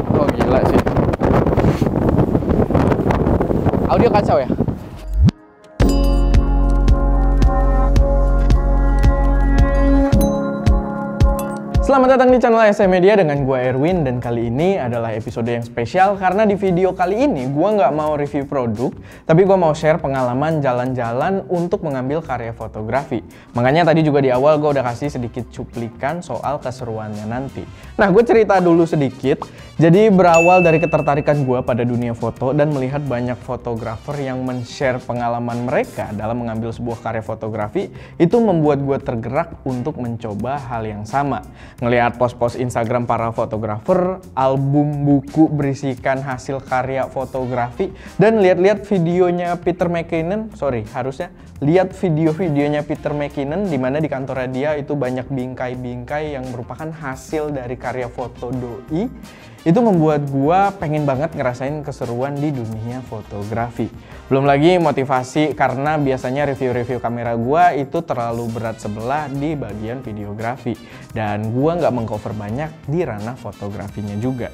Oh gila sih. Audio kacau ya? Selamat datang di channel SM Media dengan gue Erwin, dan kali ini adalah episode yang spesial karena di video kali ini gue nggak mau review produk, tapi gue mau share pengalaman jalan-jalan untuk mengambil karya fotografi. Makanya tadi juga di awal gue udah kasih sedikit cuplikan soal keseruannya nanti. Nah, gue cerita dulu sedikit. Jadi berawal dari ketertarikan gue pada dunia foto dan melihat banyak fotografer yang men-share pengalaman mereka dalam mengambil sebuah karya fotografi, itu membuat gue tergerak untuk mencoba hal yang sama. Ngelihat post-post Instagram para fotografer, album buku berisikan hasil karya fotografi, dan lihat-lihat videonya Peter McKinnon, lihat video-videonya Peter McKinnon di mana di kantornya dia itu banyak bingkai-bingkai yang merupakan hasil dari karya foto doi. Itu membuat gua pengen banget ngerasain keseruan di dunia fotografi. Belum lagi motivasi karena biasanya review-review kamera gua itu terlalu berat sebelah di bagian videografi, dan gua nggak mengcover banyak di ranah fotografinya juga.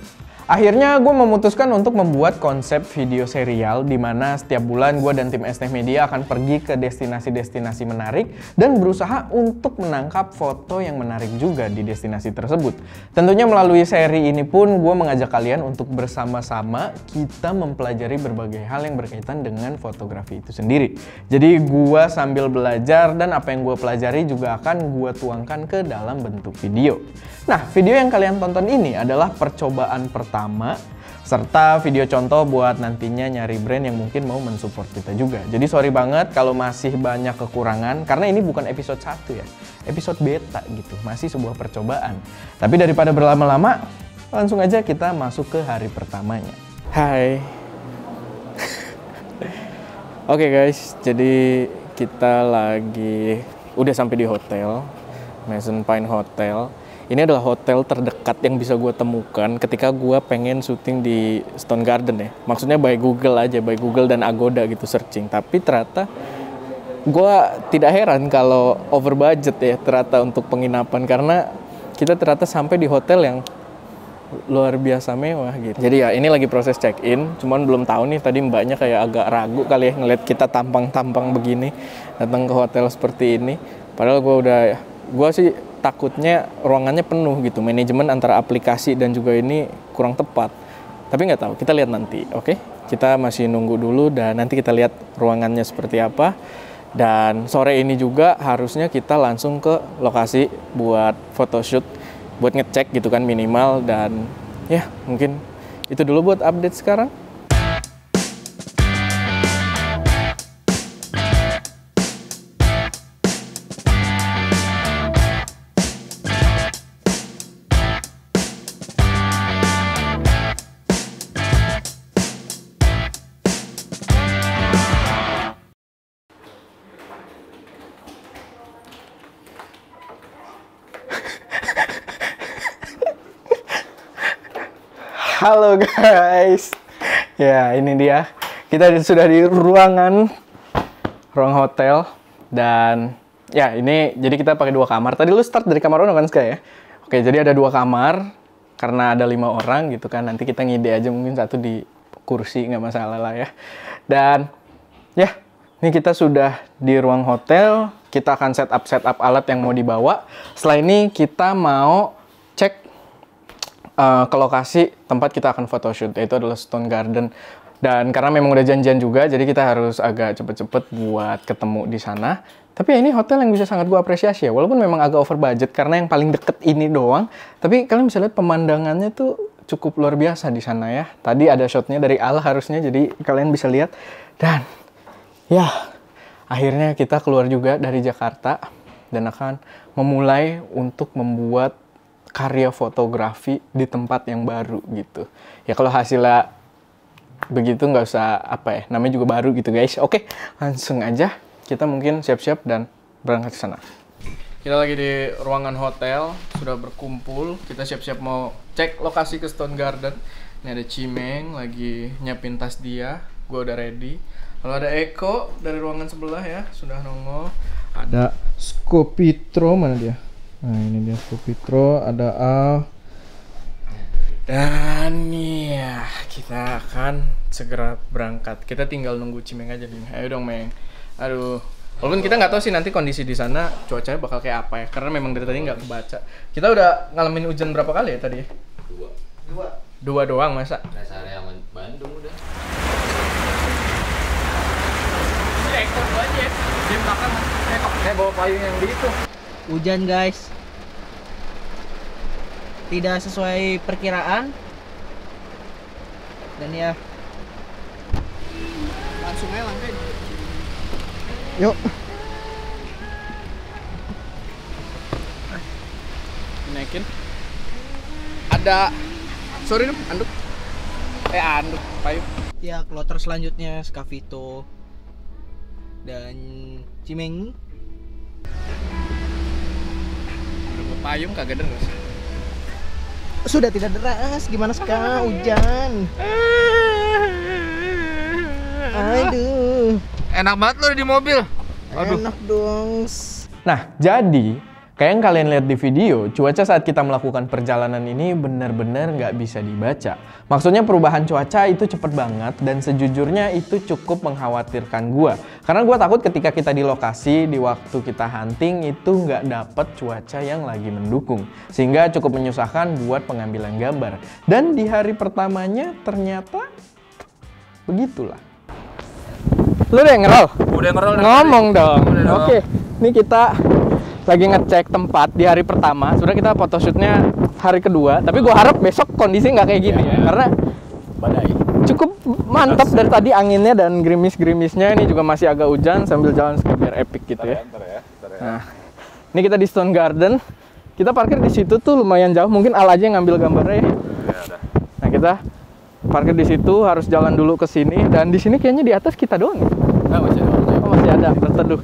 Akhirnya gue memutuskan untuk membuat konsep video serial di mana setiap bulan gue dan tim SM Media akan pergi ke destinasi-destinasi menarik dan berusaha untuk menangkap foto yang menarik juga di destinasi tersebut. Tentunya melalui seri ini pun gue mengajak kalian untuk bersama-sama kita mempelajari berbagai hal yang berkaitan dengan fotografi itu sendiri. Jadi gue sambil belajar dan apa yang gue pelajari juga akan gue tuangkan ke dalam bentuk video. Nah, video yang kalian tonton ini adalah percobaan pertama serta video contoh buat nantinya nyari brand yang mungkin mau mensupport kita juga. Jadi sorry banget kalau masih banyak kekurangan karena ini bukan episode 1 ya, episode beta gitu, masih sebuah percobaan. Tapi daripada berlama-lama, langsung aja kita masuk ke hari pertamanya. Hai. Oke guys, jadi kita udah sampai di hotel, Mason Pine Hotel. Ini adalah hotel terdekat yang bisa gue temukan ketika gue pengen syuting di Stone Garden ya. Maksudnya by Google dan Agoda gitu searching. Tapi ternyata gue tidak heran kalau over budget ya ternyata untuk penginapan. Karena kita ternyata sampai di hotel yang luar biasa mewah gitu. Jadi ya ini lagi proses check-in. Cuman belum tahu nih, tadi mbaknya kayak agak ragu kali ya ngeliat kita tampang-tampang begini datang ke hotel seperti ini. Padahal gue sih takutnya ruangannya penuh gitu, manajemen antara aplikasi dan juga ini kurang tepat. Tapi nggak tahu, kita lihat nanti, oke? Kita masih nunggu dulu dan nanti kita lihat ruangannya seperti apa. Dan sore ini juga harusnya kita langsung ke lokasi buat photoshoot, buat ngecek gitu kan minimal. Dan ya mungkin itu dulu buat update sekarang. Halo guys, ya ini dia, kita sudah di ruang hotel. Dan ya ini jadi kita pakai 2 kamar. Tadi lu start dari kamar 1 kan Sky ya? Oke, jadi ada 2 kamar karena ada 5 orang gitu kan. Nanti kita ngide aja mungkin 1 di kursi, nggak masalah lah ya. Dan ya ini kita sudah di ruang hotel. Kita akan set up alat yang mau dibawa. Setelah ini kita mau cek ke lokasi tempat kita akan photoshoot, yaitu adalah Stone Garden. Dan karena memang udah janjian juga, jadi kita harus agak cepet-cepet buat ketemu di sana. Tapi ya ini hotel yang bisa sangat gue apresiasi ya, walaupun memang agak over budget karena yang paling deket ini doang. Tapi kalian bisa lihat pemandangannya tuh cukup luar biasa di sana ya. Tadi ada shotnya dari Allah harusnya, jadi kalian bisa lihat. Dan ya akhirnya kita keluar juga dari Jakarta dan akan memulai untuk membuat karya fotografi di tempat yang baru gitu. Ya kalau hasilnya begitu nggak usah namanya juga baru gitu guys. Oke, langsung aja kita mungkin siap-siap dan berangkat ke sana. Kita lagi di ruangan hotel, sudah berkumpul. Kita siap-siap mau cek lokasi ke Stone Garden. Ini ada Cimeng lagi nyiapin tas dia. Gue udah ready. Lalu ada Eko dari ruangan sebelah ya, sudah nongol. Ada Skopitro, mana dia? Nah ini dia Skopitro, ada Al. Dan ya, kita akan segera berangkat. Kita tinggal nunggu Cimeng aja nih. Ayo dong, Meng. Aduh. Walaupun kita nggak tahu sih nanti kondisi di sana cuacanya bakal kayak apa ya. Karena memang dari tadi nggak kebaca. Kita udah ngalamin hujan berapa kali ya tadi? Dua doang masa? Rest area Bandung udah. Ini ekor gua aja ya. Di belakang. Saya bawa payung yang di itu. Hujan guys, tidak sesuai perkiraan. Dan ya, Langsung aja langkai. yuk. Naikin. Ada, sorry dong, anduk. Anduk, payung. Ya, kloter selanjutnya Scavito dan Cimeng. Payung kagak deras. Sudah tidak deras, gimana sekarang hujan? Aduh, Enak banget lo di mobil. enak dong. Nah, jadi kayak yang kalian lihat di video, cuaca saat kita melakukan perjalanan ini benar-benar nggak bisa dibaca. Maksudnya perubahan cuaca itu cepet banget dan sejujurnya itu cukup mengkhawatirkan gua. Karena gua takut ketika kita di lokasi, di waktu kita hunting itu nggak dapet cuaca yang lagi mendukung. Sehingga cukup menyusahkan buat pengambilan gambar. Dan di hari pertamanya ternyata begitulah. Lu udah ngerol? Udah ngerol. Ngomong dong. Udah dong. Oke, ini kita lagi ngecek tempat di hari pertama. Sebenarnya kita photoshootnya hari kedua, tapi gua harap besok kondisi nggak kayak gini ya, karena Badai. cukup mantap dari tadi anginnya dan gerimis-gerimisnya. Ini juga masih agak hujan sambil jalan biar epic gitu ya. Ntar ya. Nah, ini kita di Stone Garden. Kita parkir di situ tuh lumayan jauh. Mungkin Al aja yang ngambil gambarnya ya. udah. Nah, kita parkir di situ, harus jalan dulu ke sini. Dan di sini kayaknya di atas kita doang ya? Nah, masih ada orang. Oh, masih ada berteduh.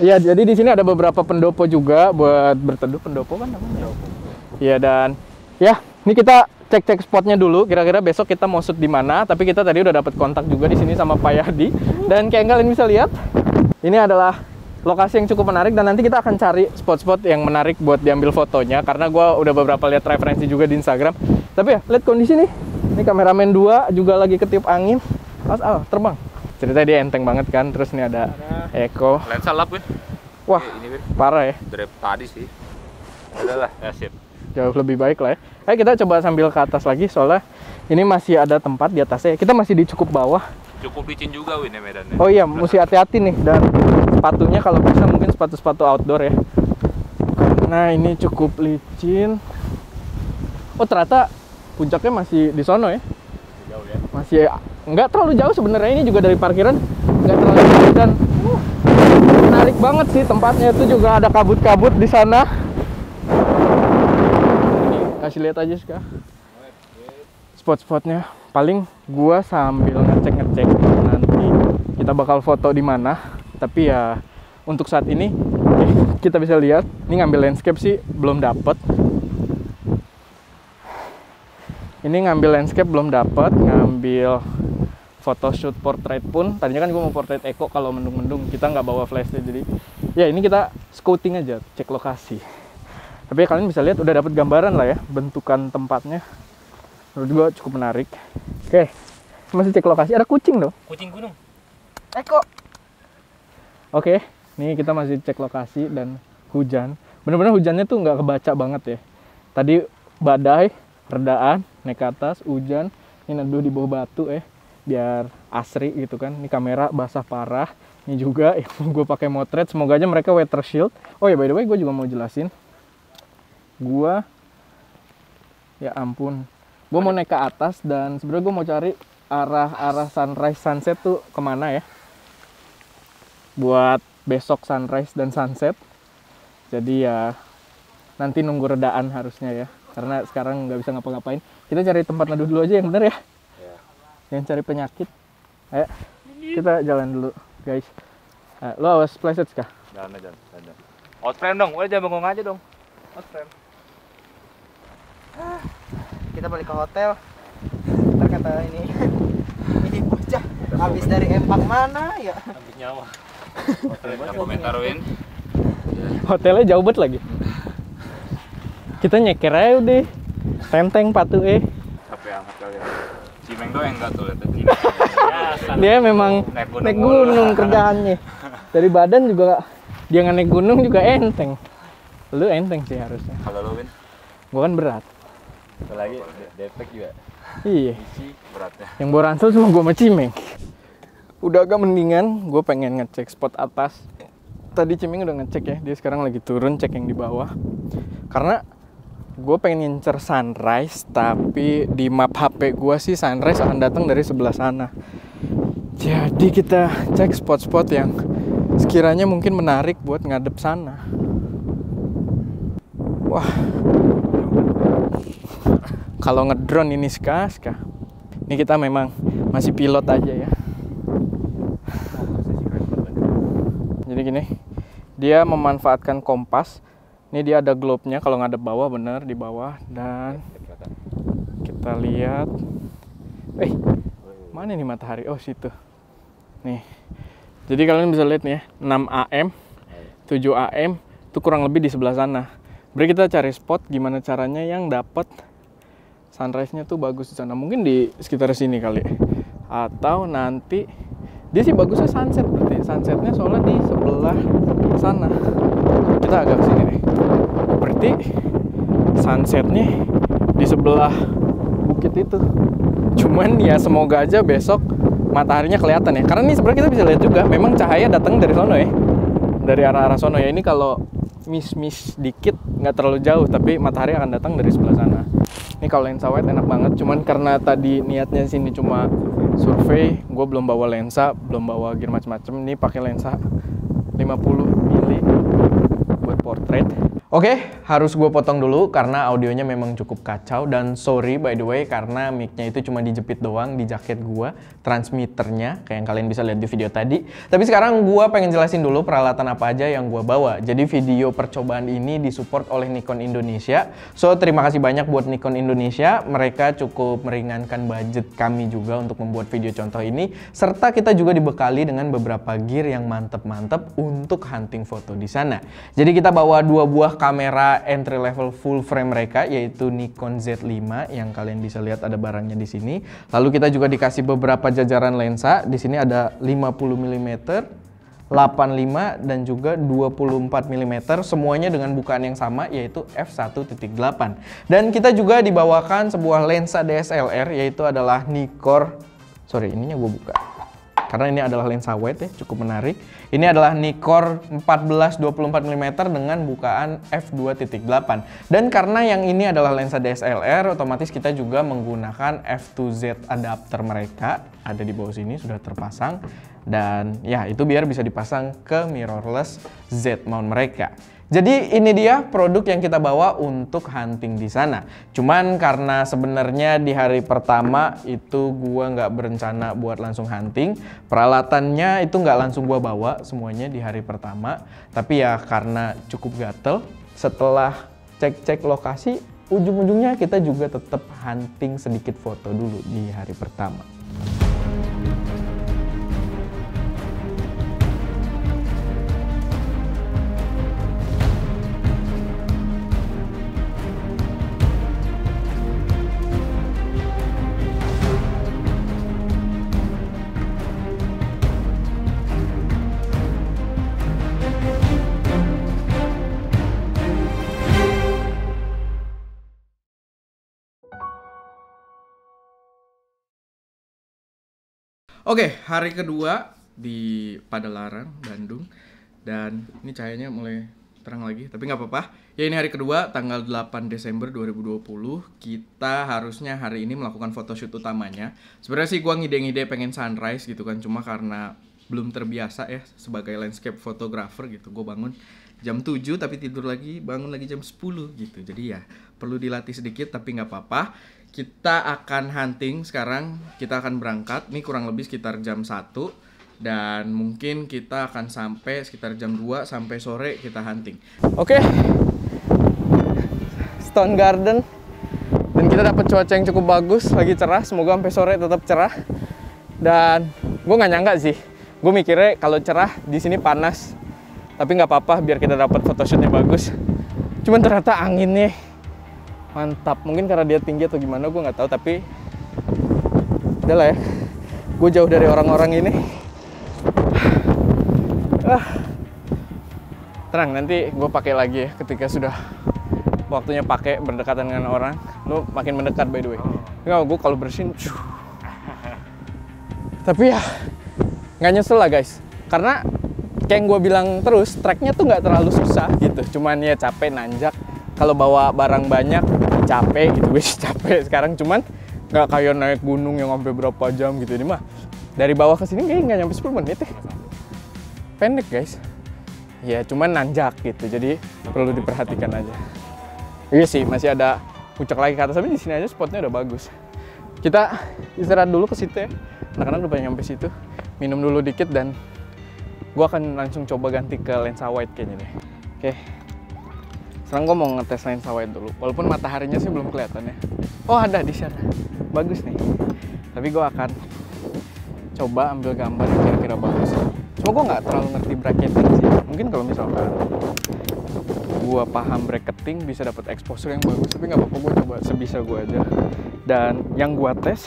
Iya, jadi di sini ada beberapa pendopo juga buat berteduh. Pendopo kan namanya. Iya, dan ya, ini kita cek-cek spotnya dulu. Kira-kira besok kita mau shoot di mana. Tapi kita tadi udah dapat kontak juga di sini sama Pak Yadi. Dan kayak kalian bisa lihat, ini adalah lokasi yang cukup menarik. Dan nanti kita akan cari spot-spot yang menarik buat diambil fotonya. Karena gue udah beberapa lihat referensi juga di Instagram. Tapi ya, lihat kondisi nih. Ini kameramen 2 juga lagi ketiup angin. Terbang. Ceritanya dia enteng banget kan. Terus ini ada Eko. Lensa lap, Win. Wah, Ini, Win. parah ya. Drip tadi sih. Udah lah, ya sip. Jauh lebih baik lah ya. Ayo kita coba sambil ke atas lagi, soalnya ini masih ada tempat di atasnya. Kita masih di cukup bawah. Cukup licin juga, Win, ya medannya. Oh iya, mesti hati-hati nih. Dan sepatunya kalau bisa mungkin sepatu-sepatu outdoor ya. Karena ini cukup licin. Oh, ternyata puncaknya masih di sono ya. Jauh ya. Masih nggak terlalu jauh sebenarnya. Ini juga dari parkiran nggak terlalu jauh. Dan menarik banget sih tempatnya. Itu juga ada kabut-kabut di sana. Kasih lihat aja sih kak spot-spotnya. Paling gua sambil ngecek nanti kita bakal foto di mana. Tapi ya untuk saat ini kita bisa lihat ini ngambil landscape sih belum dapet. Ini ngambil landscape belum dapet, ngambil photoshoot portrait pun. Tadinya kan gua mau portrait Eko kalau mendung-mendung. Kita nggak bawa flashnya, jadi ya ini kita scouting aja, cek lokasi. Tapi kalian bisa lihat udah dapat gambaran lah ya bentukan tempatnya. Menurut gua cukup menarik. Oke, masih cek lokasi. Ada kucing dong. Kucing gunung. Eko. Oke, nih kita masih cek lokasi dan hujan. Bener-bener hujannya tuh nggak kebaca banget ya. Tadi badai, redaan, naik ke atas, hujan. Ini neduh di bawah batu ya, biar asri gitu kan. Ini kamera basah parah. Ini juga yang gue pakai motret. Semoga aja mereka weather shield. Oh ya by the way, gue juga mau jelasin. Ya ampun, gue mau naik ke atas dan sebenarnya gue mau cari arah sunrise sunset tuh kemana ya, buat besok sunrise dan sunset. Jadi ya nanti nunggu redaan harusnya ya, karena sekarang nggak bisa ngapa-ngapain. Kita cari tempat neduh dulu aja yang bener ya, yang cari penyakit. Ayo kita jalan dulu guys. Lo awas pleset kah? Jalan. Outframe dong, udah jangan bengong aja dong. Outframe. Kita balik ke hotel. Ntar kata ini bocah habis dari Empang mana ya? Ambil nyawa. Hotelnya komentar, Win. Hotelnya jauh banget lagi. Kita nyeker aja udah. Tenteng patu Cimeng doang enggak tuh lihat Cimeng. Dia memang naik gunung kerjaannya. Dari badan juga dia nggak naik gunung juga enteng. Lu enteng sih harusnya. Kalau lu Win, Gua kan berat. lagi depek juga. Iya. Isi beratnya. Yang bawa ransel cuma gua sama Cimeng. Udah agak mendingan, gue pengen ngecek spot atas. Tadi Cimeng udah ngecek ya, dia sekarang lagi turun cek yang di bawah. Karena gue pengen ngincer sunrise, tapi di map HP gue sih sunrise akan datang dari sebelah sana. Jadi kita cek spot-spot yang sekiranya mungkin menarik buat ngadep sana. Wah, kalau ngedrone ini ska. Ini kita memang masih pilot aja ya. Jadi gini, dia memanfaatkan kompas. Ini dia ada globe-nya kalau ngadep bawah, bener di bawah. Dan kita lihat, mana nih matahari? Oh situ. Nih, jadi kalian bisa lihat nih ya, 6 AM, 7 AM, itu kurang lebih di sebelah sana. Berarti kita cari spot gimana caranya yang dapat sunrise-nya tuh bagus di sana. Mungkin di sekitar sini kali. Atau nanti dia sih bagusnya sunset, berarti sunsetnya soalnya di sebelah sana. Kita agak kesini nih. Berarti sunsetnya di sebelah bukit itu. Cuman ya semoga aja besok mataharinya kelihatan ya. Karena ini sebenarnya kita bisa lihat juga, memang cahaya datang dari sono ya. Dari arah-arah sono ya. Ini kalau miss dikit nggak terlalu jauh, tapi matahari akan datang dari sebelah sana. Ini kalau lensa wide enak banget, cuman karena tadi niatnya sini cuma survei, gue belum bawa lensa, belum bawa gear macam-macam. Ini pakai lensa 50 mili buat portrait. Oke, harus gue potong dulu karena audionya memang cukup kacau. Dan sorry by the way, karena mic-nya itu cuma dijepit doang di jaket gue, transmitternya, kayak yang kalian bisa lihat di video tadi. Tapi sekarang gue pengen jelasin dulu peralatan apa aja yang gue bawa. Jadi video percobaan ini disupport oleh Nikon Indonesia. So, terima kasih banyak buat Nikon Indonesia. Mereka cukup meringankan budget kami juga untuk membuat video contoh ini. Serta kita juga dibekali dengan beberapa gear yang mantep-mantep untuk hunting foto di sana. Jadi kita bawa 2 buah kamera entry level full frame mereka, yaitu Nikon Z5 yang kalian bisa lihat ada barangnya di sini. Lalu kita juga dikasih beberapa jajaran lensa. Di sini ada 50 mm, 85 dan juga 24 mm, semuanya dengan bukaan yang sama yaitu f1.8. Dan kita juga dibawakan sebuah lensa DSLR, yaitu adalah Nikkor. Sorry, ininya gue buka. Karena ini adalah lensa wide ya, cukup menarik. Ini adalah Nikkor 14-24 mm dengan bukaan f2.8. Dan karena yang ini adalah lensa DSLR, otomatis kita juga menggunakan f2Z adapter mereka. Ada di bawah sini, sudah terpasang. Dan ya, itu biar bisa dipasang ke mirrorless Z mount mereka. Jadi ini dia produk yang kita bawa untuk hunting di sana. Cuman karena sebenarnya di hari pertama itu gua nggak berencana buat langsung hunting. Peralatannya itu nggak langsung gua bawa semuanya di hari pertama. Tapi ya karena cukup gatel, setelah cek-cek lokasi, ujung-ujungnya kita juga tetap hunting sedikit foto dulu di hari pertama. Oke, hari kedua di Padalarang, Bandung. Dan ini cahayanya mulai terang lagi, tapi nggak apa-apa. Ya ini hari kedua, tanggal 8 Desember 2020. Kita harusnya hari ini melakukan photoshoot utamanya. Sebenarnya sih gua ngide-ngide pengen sunrise gitu kan, cuma karena belum terbiasa ya sebagai landscape photographer gitu. Gue bangun jam 7 tapi tidur lagi, bangun lagi jam 10 gitu. Jadi ya perlu dilatih sedikit tapi nggak apa-apa. Kita akan hunting sekarang, kita akan berangkat, ini kurang lebih sekitar jam 1. Dan mungkin kita akan sampai sekitar jam 2 sampai sore kita hunting. Oke, Stone Garden. Dan kita dapat cuaca yang cukup bagus, lagi cerah, semoga sampai sore tetap cerah. Dan gue nggak nyangka sih, gue mikirnya kalau cerah di sini panas. Tapi nggak apa-apa, biar kita dapat photoshootnya bagus. Cuman ternyata anginnya mantap, mungkin karena dia tinggi atau gimana gue nggak tahu, tapi Udah lah ya, gue jauh dari orang-orang ini. Tenang, nanti gue pakai lagi ya ketika sudah waktunya pakai berdekatan dengan orang. Lo makin mendekat by the way. Nggak, gue kalau bersin. Tapi ya nggak nyesel lah guys, karena kayak yang gue bilang terus, treknya tuh nggak terlalu susah gitu. Cuman ya capek nanjak. Kalau bawa barang banyak capek gitu, gue sih capek sekarang. Cuman nggak kayak naik gunung yang sampai berapa jam gitu. Ini mah dari bawah ke sini kayaknya nggak nyampe 10 menit ya. Pendek guys. Ya cuman nanjak gitu, jadi perlu diperhatikan aja. Iya sih, masih ada puncak lagi ke atas, tapi di sini aja spotnya udah bagus. Kita istirahat dulu ke situ ya. Anak-anak udah pada nyampe situ. Minum dulu dikit dan gua akan langsung coba ganti ke lensa wide kayaknya deh. Oke. Sekarang gua mau ngetes lensa wide dulu. Walaupun mataharinya sih belum kelihatan ya. Oh, ada di sana. Bagus nih. Tapi gua akan coba ambil gambar yang kira-kira bagus. Cuma gue nggak terlalu ngerti bracketing sih. Mungkin kalau misalkan gue paham bracketing bisa dapat exposure yang bagus. Tapi nggak apa-apa, gue coba sebisa gue aja. Dan yang gue tes,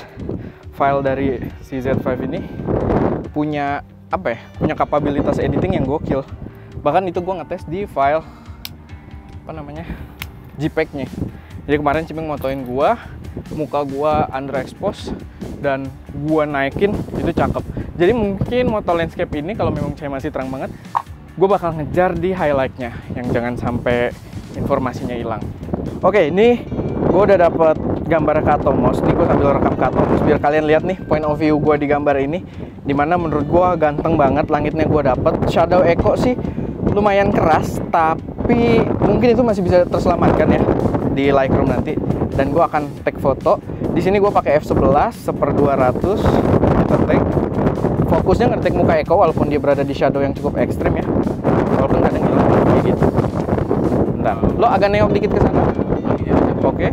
file dari si Z5 ini punya apa ya? Punya kapabilitas editing yang gokil. Bahkan itu gue ngetes di file apa namanya? JPEG-nya. Jadi kemarin Cimeng motoin gue, muka gue underexpose dan gue naikin, itu cakep. Jadi mungkin moto landscape ini kalau memang cahaya masih terang banget, gue bakal ngejar di highlight-nya yang jangan sampai informasinya hilang. Oke, ini gue udah dapet gambar ke Atomos. Ini gue sambil rekam ke Atomos biar kalian lihat nih point of view gue di gambar ini, dimana menurut gue ganteng banget. Langitnya gue dapet, shadow echo sih lumayan keras, tapi mungkin itu masih bisa terselamatkan ya di Lightroom nanti. Dan gue akan take foto. Di sini gue pakai f11 1/200. Kita take. Fokusnya ngetik muka Eko walaupun dia berada di shadow yang cukup ekstrim ya. Walaupun kadang hilang kayak gitu. Bentar, lo agak nengok dikit ke sana. Oke.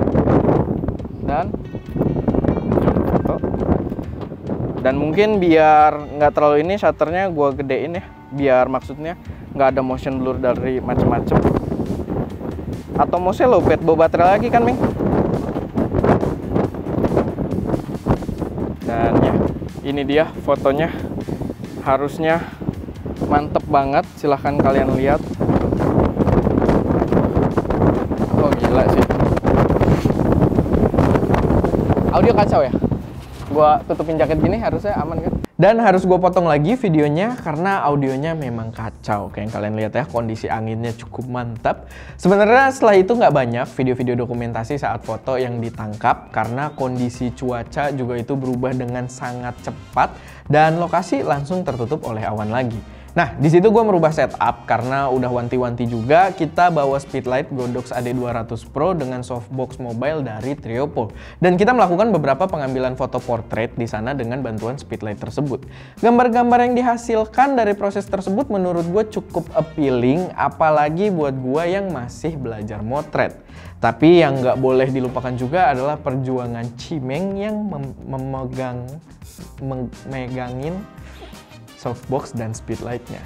Dan foto. Dan mungkin biar nggak terlalu ini, shutternya gue gedein ya. Biar maksudnya nggak ada motion blur dari macem-macem. Atau mouse lo bawa baterai lagi kan, Ming? Dan ya, ini dia fotonya. Harusnya mantep banget, silahkan kalian lihat. Oh gila sih. Audio kacau ya? Gua tutupin jaket gini harusnya aman kan? Dan harus gue potong lagi videonya karena audionya memang kacau. Kayak yang kalian lihat ya, kondisi anginnya cukup mantap. Sebenarnya setelah itu nggak banyak video-video dokumentasi saat foto yang ditangkap karena kondisi cuaca juga itu berubah dengan sangat cepat dan lokasi langsung tertutup oleh awan lagi. Nah, di situ gue merubah setup karena udah wanti-wanti juga. Kita bawa Speedlight Godox AD200 Pro dengan softbox mobile dari Triopole. Dan kita melakukan beberapa pengambilan foto portrait di sana dengan bantuan Speedlight tersebut. Gambar-gambar yang dihasilkan dari proses tersebut menurut gue cukup appealing, apalagi buat gue yang masih belajar motret. Tapi yang nggak boleh dilupakan juga adalah perjuangan Cimeng yang megangin softbox dan speedlight-nya.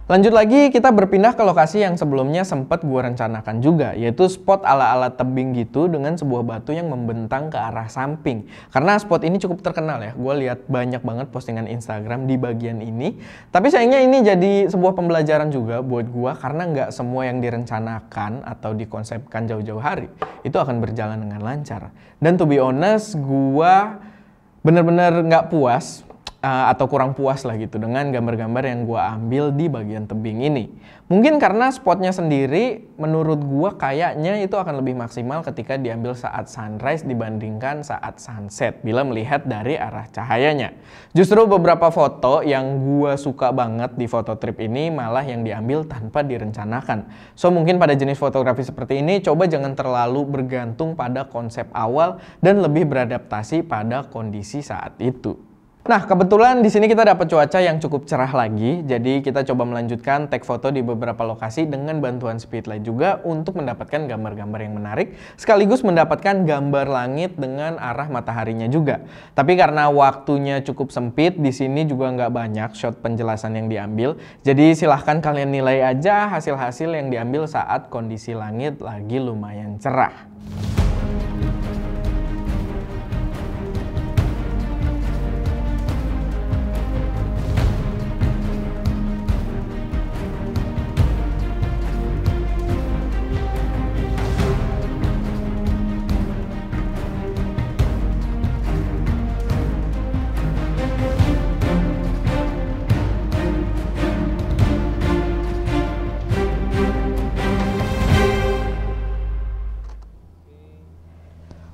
Lanjut lagi, kita berpindah ke lokasi yang sebelumnya sempat gue rencanakan juga, yaitu spot ala-ala tebing gitu dengan sebuah batu yang membentang ke arah samping. Karena spot ini cukup terkenal ya, gue lihat banyak banget postingan Instagram di bagian ini. Tapi sayangnya ini jadi sebuah pembelajaran juga buat gue, karena nggak semua yang direncanakan atau dikonsepkan jauh-jauh hari itu akan berjalan dengan lancar. Dan to be honest, gue bener-bener nggak puas atau kurang puas lah gitu dengan gambar-gambar yang gue ambil di bagian tebing ini. Mungkin karena spotnya sendiri menurut gue kayaknya itu akan lebih maksimal ketika diambil saat sunrise dibandingkan saat sunset bila melihat dari arah cahayanya. Justru beberapa foto yang gue suka banget di foto trip ini malah yang diambil tanpa direncanakan. So mungkin pada jenis fotografi seperti ini coba jangan terlalu bergantung pada konsep awal dan lebih beradaptasi pada kondisi saat itu. Nah, kebetulan di sini kita dapat cuaca yang cukup cerah lagi, jadi kita coba melanjutkan take foto di beberapa lokasi dengan bantuan speedlight juga untuk mendapatkan gambar-gambar yang menarik, sekaligus mendapatkan gambar langit dengan arah mataharinya juga. Tapi karena waktunya cukup sempit, di sini juga nggak banyak shot penjelasan yang diambil, jadi silahkan kalian nilai aja hasil-hasil yang diambil saat kondisi langit lagi lumayan cerah.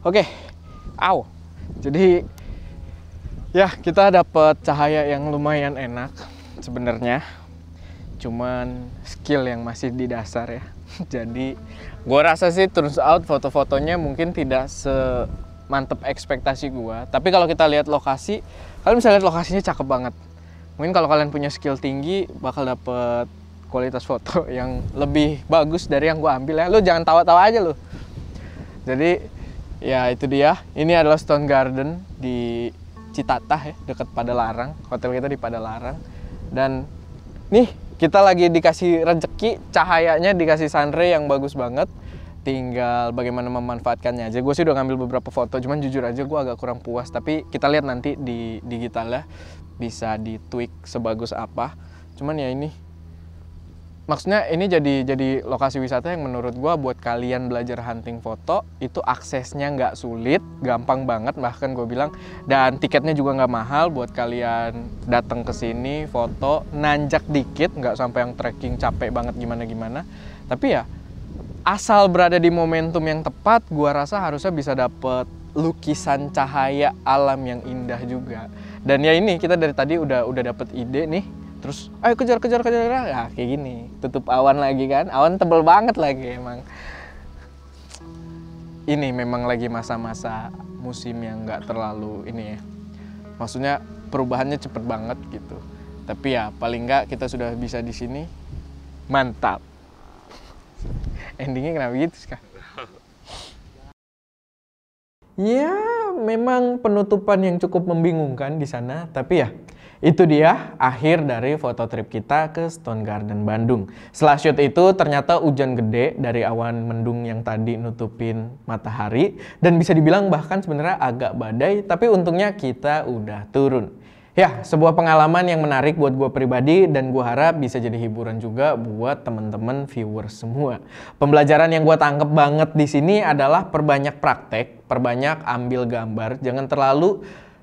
Oke, jadi ya kita dapat cahaya yang lumayan enak sebenarnya, cuman skill yang masih di dasar ya. Jadi gue rasa sih turns out foto-fotonya mungkin tidak semantep ekspektasi gue. Tapi kalau kita lihat lokasi, kalian bisa lihat lokasinya cakep banget. Mungkin kalau kalian punya skill tinggi bakal dapet kualitas foto yang lebih bagus dari yang gue ambil ya. Lu jangan tawa-tawa aja lu. Jadi ya itu dia, ini adalah Stone Garden di Citatah ya, dekat Padalarang. Hotel kita di Padalarang. Dan nih kita lagi dikasih rezeki, cahayanya dikasih sunray yang bagus banget. Tinggal bagaimana memanfaatkannya aja. Gue sih udah ngambil beberapa foto, cuman jujur aja gue agak kurang puas. Tapi kita lihat nanti di digitalnya bisa di-tweak sebagus apa. Cuman ya ini, maksudnya ini jadi lokasi wisata yang menurut gue buat kalian belajar hunting foto itu aksesnya nggak sulit, gampang banget bahkan gue bilang, dan tiketnya juga nggak mahal buat kalian datang ke sini foto, nanjak dikit, nggak sampai yang trekking capek banget gimana. Tapi ya asal berada di momentum yang tepat, gue rasa harusnya bisa dapet lukisan cahaya alam yang indah juga. Dan ya ini kita dari tadi udah dapet ide nih. Terus, ayo kejar, ya kayak gini, tutup awan lagi kan, awan tebel banget lagi emang. Ini memang lagi masa-masa musim yang nggak terlalu ini ya, maksudnya perubahannya cepet banget gitu. Tapi ya paling nggak kita sudah bisa di sini, mantap. Endingnya kenapa gitu sih? Ya, memang penutupan yang cukup membingungkan di sana, tapi ya itu dia akhir dari foto trip kita ke Stone Garden Bandung. Setelah shoot itu ternyata hujan gede dari awan mendung yang tadi nutupin matahari. Dan bisa dibilang bahkan sebenarnya agak badai, tapi untungnya kita udah turun. Ya, sebuah pengalaman yang menarik buat gue pribadi dan gue harap bisa jadi hiburan juga buat temen-temen viewers semua. Pembelajaran yang gue tangkep banget di sini adalah perbanyak praktek, perbanyak ambil gambar, jangan terlalu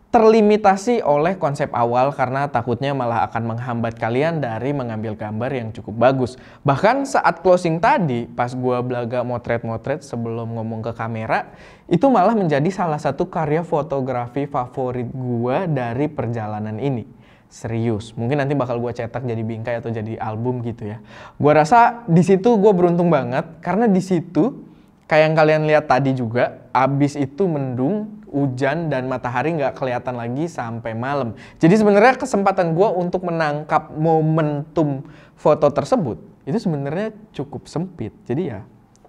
terlimitasi oleh konsep awal karena takutnya malah akan menghambat kalian dari mengambil gambar yang cukup bagus. Bahkan saat closing tadi, pas gua belaga motret-motret sebelum ngomong ke kamera, itu malah menjadi salah satu karya fotografi favorit gua dari perjalanan ini. Serius, mungkin nanti bakal gua cetak jadi bingkai atau jadi album gitu ya. Gua rasa di situ gua beruntung banget karena di situ kayak yang kalian lihat tadi juga, abis itu mendung, hujan, dan matahari nggak kelihatan lagi sampai malam. Jadi sebenarnya kesempatan gue untuk menangkap momentum foto tersebut itu sebenarnya cukup sempit. Jadi ya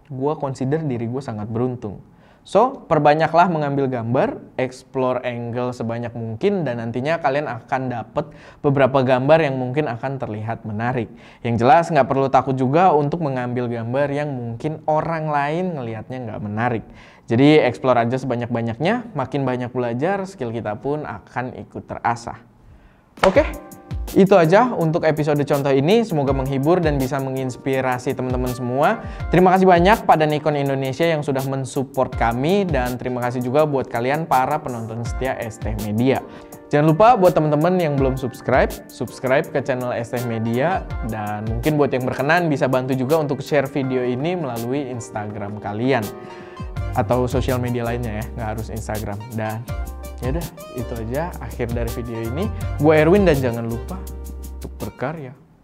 gue consider diri gue sangat beruntung. So, perbanyaklah mengambil gambar, explore angle sebanyak mungkin, dan nantinya kalian akan dapat beberapa gambar yang mungkin akan terlihat menarik. Yang jelas nggak perlu takut juga untuk mengambil gambar yang mungkin orang lain ngelihatnya nggak menarik. Jadi explore aja sebanyak-banyaknya, makin banyak belajar, skill kita pun akan ikut terasah. Oke, Itu aja untuk episode contoh ini, semoga menghibur dan bisa menginspirasi teman-teman semua. Terima kasih banyak pada Nikon Indonesia yang sudah mensupport kami, dan terima kasih juga buat kalian para penonton setia ST Media. Jangan lupa buat teman-teman yang belum subscribe ke channel ST Media, dan mungkin buat yang berkenan bisa bantu juga untuk share video ini melalui Instagram kalian atau sosial media lainnya ya, nggak harus Instagram. Dan yaudah, itu aja akhir dari video ini. Gue Erwin dan jangan lupa untuk berkarya.